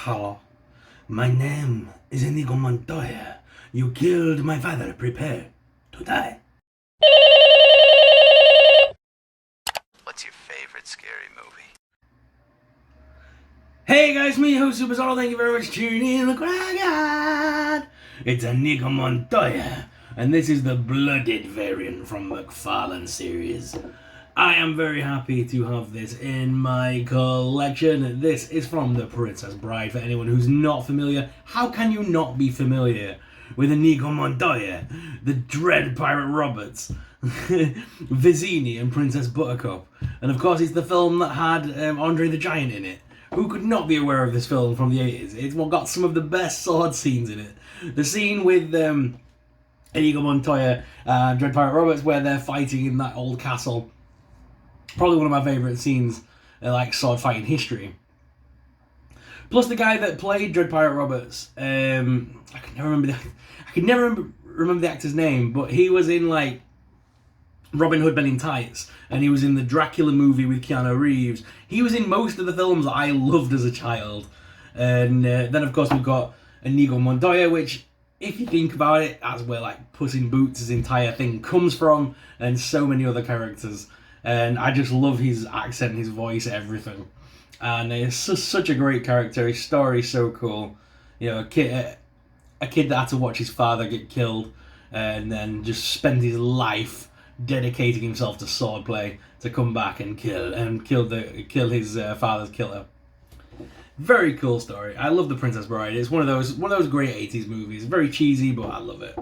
Hello. My name is Inigo Montoya. You killed my father. Prepare to die. What's your favorite scary movie? Hey guys, me host Super Solo. Thank you very much for tuning in. Look what I got. It's Inigo Montoya, and this is the Bloodied variant from McFarlane series. I am very happy to have this in my collection. This is from The Princess Bride. For anyone who's not familiar, how can you not be familiar with Inigo Montoya, the Dread Pirate Roberts, Vizzini and Princess Buttercup? And of course it's the film that had Andre the Giant in it. Who could not be aware of this film from the 80s? It's got some of the best sword scenes in it. The scene with Inigo Montoya and Dread Pirate Roberts where they're fighting in that old castle. Probably one of my favourite scenes, like sword fighting history. Plus the guy that played Dread Pirate Roberts, I can never remember the actor's name, but he was in like Robin Hood Men in Tights, and he was in the Dracula movie with Keanu Reeves. He was in most of the films that I loved as a child. And then of course we've got Inigo Montoya, which, if you think about it, that's where like Puss in Boots' entire thing comes from, and so many other characters. And I just love his accent, his voice, everything. And it's such a great character. His story's so cool. You know, a kid that had to watch his father get killed, and then just spend his life dedicating himself to swordplay to come back and kill his father's killer. Very cool story. I love The Princess Bride. It's one of those great 80s movies. Very cheesy, but I love it.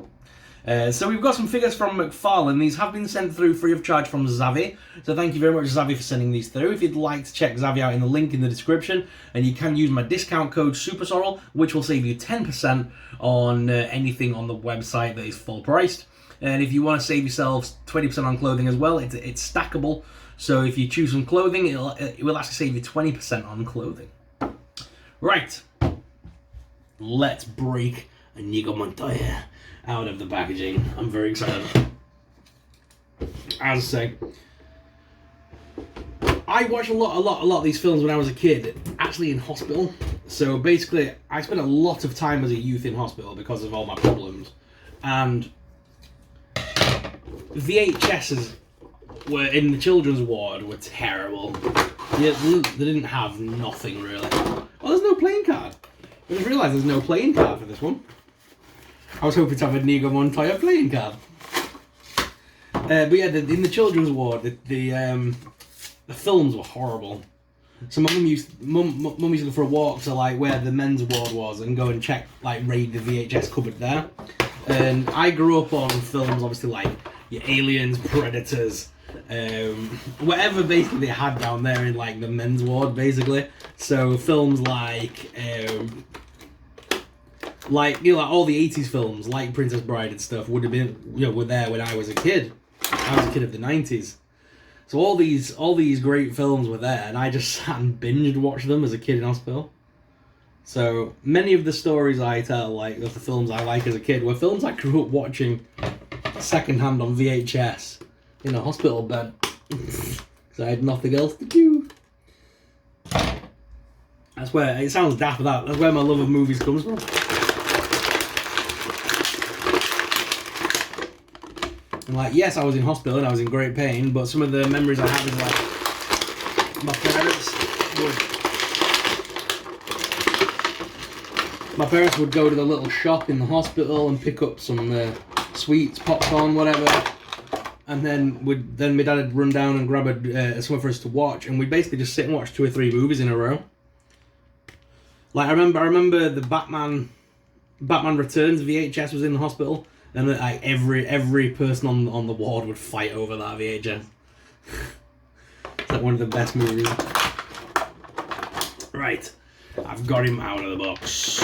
So we've got some figures from McFarlane. These have been sent through free of charge from Xavi. So thank you very much, Xavi, for sending these through. If you'd like to check Xavi out in the link in the description, and you can use my discount code SUPERSORREL, which will save you 10% on anything on the website that is full priced. And if you want to save yourselves 20% on clothing as well, it's stackable. So if you choose some clothing, it will actually save you 20% on clothing. Right. Let's break Inigo Montoya out of the packaging. I'm very excited. As I say, I watched a lot of these films when I was a kid, actually in hospital. So basically, I spent a lot of time as a youth in hospital because of all my problems. And VHSs were in the children's ward were terrible. Yeah, they didn't have nothing really. Oh, there's no playing card. I just realised there's no playing card for this one. I was hoping to have a Inigo Montoya playing card. But yeah, in the children's ward, the films were horrible. So mum used to go for a walk to like where the men's ward was and go and check, like raid the VHS cupboard there. And I grew up on films, obviously like your Aliens, Predators, whatever basically they had down there in like the men's ward, basically. So films like all the 80s films, like Princess Bride and stuff, would have been, were there when I was a kid. I was a kid of the 90s. So all these great films were there, and I just sat and binged watched them as a kid in hospital. So many of the stories I tell, like of the films I like as a kid, were films I grew up watching secondhand on VHS in a hospital bed because I had nothing else to do. That's where it sounds daft, that's where my love of movies comes from. And like, yes, I was in hospital and I was in great pain, but some of the memories I have is like my parents would go to the little shop in the hospital and pick up some sweets, popcorn, whatever, and then my dad would run down and grab something for us to watch, and we'd basically just sit and watch 2 or 3 movies in a row. Like I remember the Batman Returns VHS was in the hospital. And like every person on the ward would fight over that VHS. It's like one of the best movies. Right, I've got him out of the box.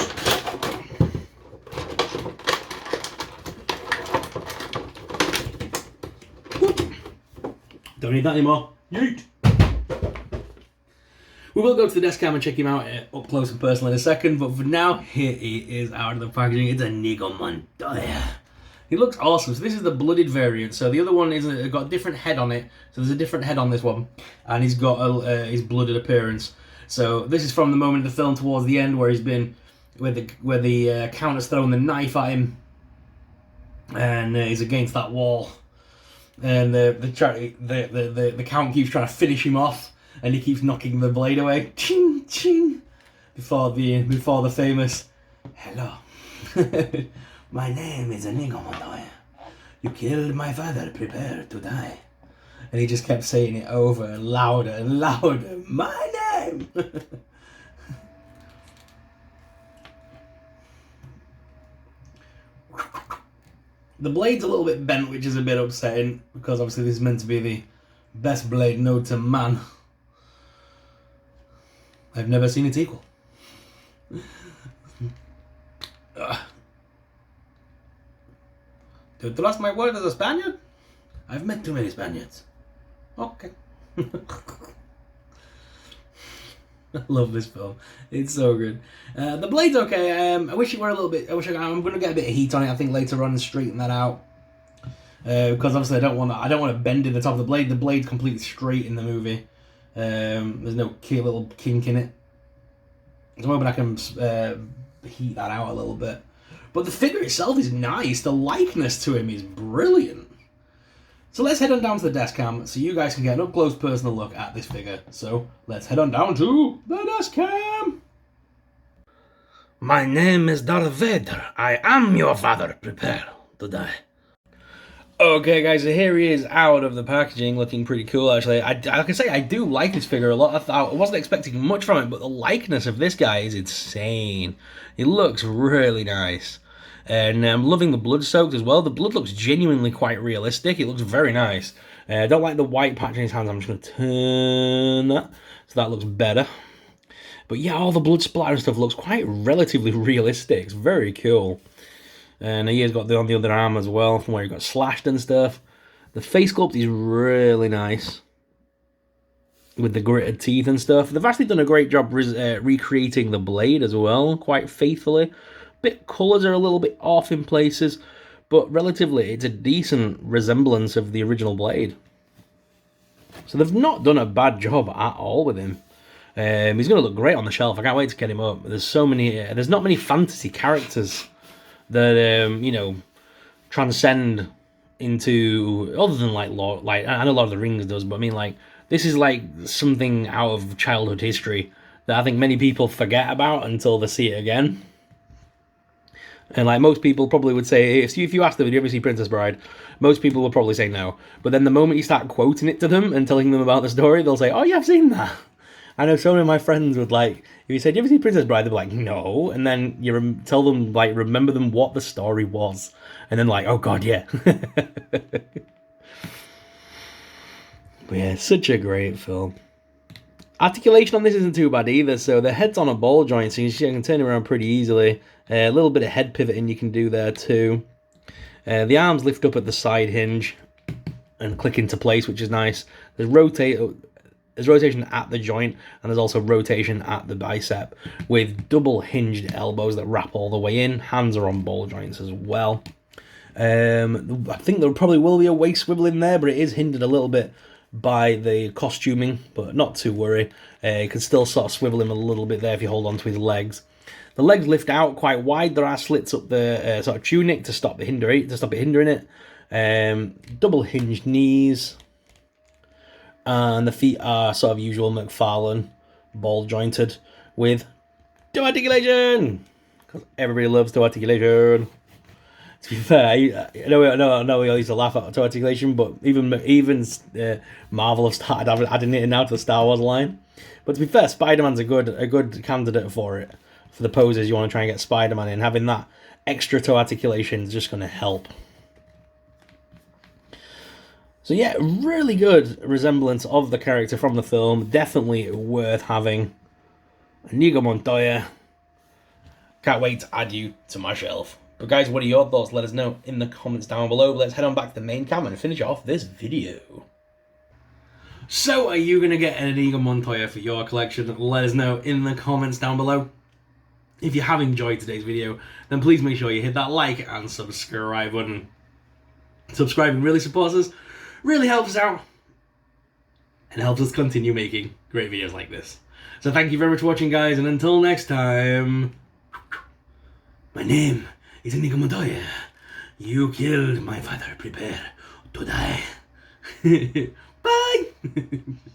Don't need that anymore. Yeet. We will go to the desk cam and check him out up close and personal in a second, but for now, here he is out of the packaging. It's Inigo Montoya. He looks awesome. So this is the Bloodied variant. So the other one is got a different head on it. So there's a different head on this one, and he's got his blooded appearance. So this is from the moment of the film towards the end where he's been, where the Count has thrown the knife at him, and he's against that wall, and the Count keeps trying to finish him off, and he keeps knocking the blade away, ching ching, before the famous, "Hello, my name is Inigo Montoya. You killed my father. Prepare to die." And he just kept saying it over and louder and louder. "My name." The blade's a little bit bent, which is a bit upsetting, because obviously this is meant to be the best blade known to man. I've never seen its equal. Do you trust my word as a Spaniard? I've met too many Spaniards. Okay. I love this film. It's so good. The blade's okay. I wish it were a little bit. I'm going to get a bit of heat on it, I think, later on and straighten that out. Because obviously I don't want to bend in the top of the blade. The blade's completely straight in the movie. There's no little kink in it. So I'm hoping I can heat that out a little bit. But the figure itself is nice. The likeness to him is brilliant. So let's head on down to the desk cam so you guys can get an up-close personal look at this figure. So let's head on down to the desk cam. My name is Darth Vader. I am your father. Prepare to die. Okay, guys, so here he is out of the packaging, looking pretty cool, actually. Like I say, I do like this figure a lot. I wasn't expecting much from it, but the likeness of this guy is insane. He looks really nice. And I'm loving the blood soaked as well. The blood looks genuinely quite realistic. It looks very nice. I don't like the white patch in his hands. I'm just going to turn that so that looks better. But yeah, all the blood splatter and stuff looks quite relatively realistic. It's very cool. And he has got the on the other arm as well, from where he got slashed and stuff. The face sculpt is really nice, with the gritted teeth and stuff. They've actually done a great job recreating the blade as well, quite faithfully. Colours are a little bit off in places, but relatively it's a decent resemblance of the original blade. So they've not done a bad job at all with him. He's going to look great on the shelf. I can't wait to get him up. There's not many fantasy characters that transcend into, other than like I know Lord of the Rings does, but I mean, like, this is like something out of childhood history that I think many people forget about until they see it again. And like most people probably would say, if you ask them, "Did you ever see Princess Bride?" Most people will probably say no. But then the moment you start quoting it to them and telling them about the story, they'll say, "Oh yeah, I've seen that." I know so many of my friends would, like, if you said, "Do you ever see Princess Bride?" They'd be like, "No." And then you tell them, like, remember them what the story was. And then like, "Oh god, yeah." But yeah, such a great film. Articulation on this isn't too bad either, so the head's on a ball joint, so you can turn it around pretty easily. A little bit of head pivoting you can do there too. The arms lift up at the side hinge and click into place, which is nice. There's rotation at the joint, and there's also rotation at the bicep, with double hinged elbows that wrap all the way in. Hands are on ball joints as well. I think there probably will be a waist swivel in there, but it is hindered a little bit by the costuming, but not to worry. You can still sort of swivel him a little bit there if you hold on to his legs. The legs lift out quite wide. There are slits up the sort of tunic to stop it hindering it. Double hinged knees, and the feet are sort of usual McFarlane, ball jointed with toe articulation, because everybody loves toe articulation. To be fair, I know we all used to laugh at toe articulation, but even Marvel have started adding it in now to the Star Wars line. But to be fair, Spider-Man's a good candidate for it. For the poses you want to try and get Spider-Man in, having that extra toe articulation is just going to help. So yeah, really good resemblance of the character from the film. Definitely worth having. Inigo Montoya. Can't wait to add you to my shelf. But guys, what are your thoughts? Let us know in the comments down below. But let's head on back to the main cam and finish off this video. So, are you going to get an Inigo Montoya for your collection? Let us know in the comments down below. If you have enjoyed today's video, then please make sure you hit that like and subscribe button. Subscribing really supports us, really helps us out. and helps us continue making great videos like this. So thank you very much for watching, guys, and until next time, my name is Inigo Montoya. You killed my father. Prepare to die. Bye!